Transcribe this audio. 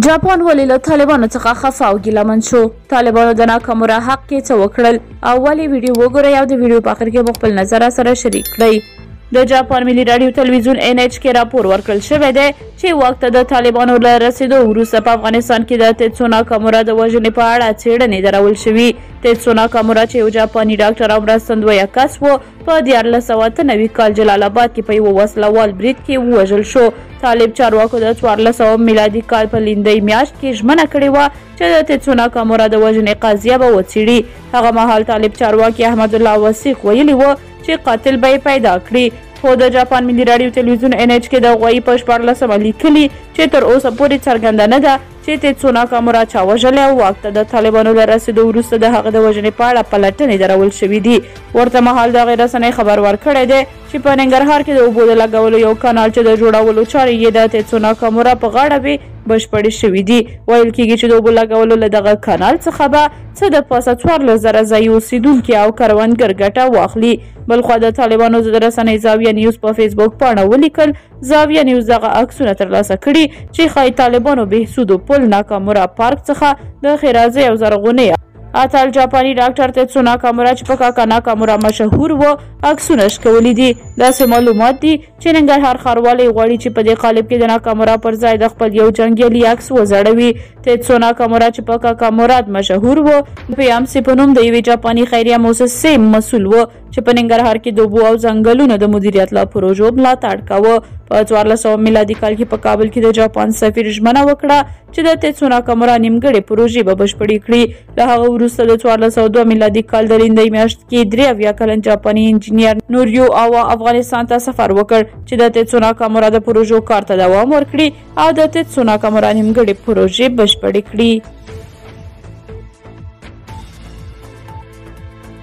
جاپان ولې له طالبانو څخه خفه او ګیلمن شو؟ طالبانو د ناکامورا حق کې څه وکړل؟ او ولې ویډیو وګورئ او د ویډیو په اخر کې خپل نظر سره شریک کړئ. د جاپان ملي رادیو تلویزیون NHK راپور ورکړل شوی دی چې وخت د طالبانو له رسیدو وروسته په افغانستان کې د تیتسو ناکامورا د وژنې په اړه څېړنې درول شوي. تیتسو ناکامورا چې یو جاپاني ډاکټر او مرستندویه کس و، په 1993 کال جلال آباد کې په یو وسله وال برید کې ووژل شو. طالب چارواکو د 1400 میلادي کال په لیندۍ میاشت کې ژمنه کړې وه چې د تیتسو ناکامورا د وژنې قضیه به وڅېړي. هغه مهال طالب چارواکي احمد الله وثیق ویلي و چې قاتل به یې پیدا کړي. خو د جاپان ملي رادیو تلویزیون NHK د غوایي په 14مه لیکلي چې تر اوسه پورې څرګنده نه ده چې تیتسو ناکامورا چا وژلی او واک ته د طالبانو له رسېدو وروسته د هغه د وژنې په اړه پلټنې درول شوي دي. ورته مهال دغې رسنۍ خبر ورکړی دی چې په ننګرهار کې د اوبو د لګولو یو کانال چې د جوړولو چارې یې د تیتسو ناکامورا په غاړه وي بشپړې شوي دي. ویل کېږي چې د اوبو لګولو له دغه کانال څخه به څه د پاسه 14,000 ځایي اوسېدونکي او کروندګر ګټه واخلي. بلخوا د طالبانو د رسنۍ زاویه نیوز په فیسبوک پاڼه ولیکل. زاویه نیوز دغه عکسونه ترلاسه کړي چې ښایي طالبانو بهسودو پل ناکامورا پارک څخه د ښېرازۍ او زرغونۍ اتل جاپاني ډاکټر تیتسو ناکامورا چې په کاکا ناکامورا مشهور و عکسونه شکولي دي. داسې معلومات دي چې ننګرهار ښاروالۍ غواړي چې په دې قالب کې د ناکامورا پر ځای د خپل یو جنګیالي عکس وځړوي. تیتسو ناکامورا چې په کاکا مراد مشهور و، پیامسي په نوم د یوې جاپاني خیریه موسسې مسؤل و چې په ننګرهار کې د اوبو او ځنګلونو د مدیریت له پروژو ملاتړ کاوه. په 1400 میلادي کال کې په کابل کې د جاپان سفیر ژمنه وکړه چې د تیتسو ناکامورا نیمګړې پروژې به بشپړې کړي. له هغه وروسته د 1402 میلادي کال د لیندۍ میاشت کې 83 کلن جاپاني انجینیر نوریو آوا افغانستان ته سفر وکړ چې د تیتسو ناکامورا د پروژو کار ته دوام ورکړي او د تیتسو ناکامورا نیمګړې پروژې بشپړې کړي.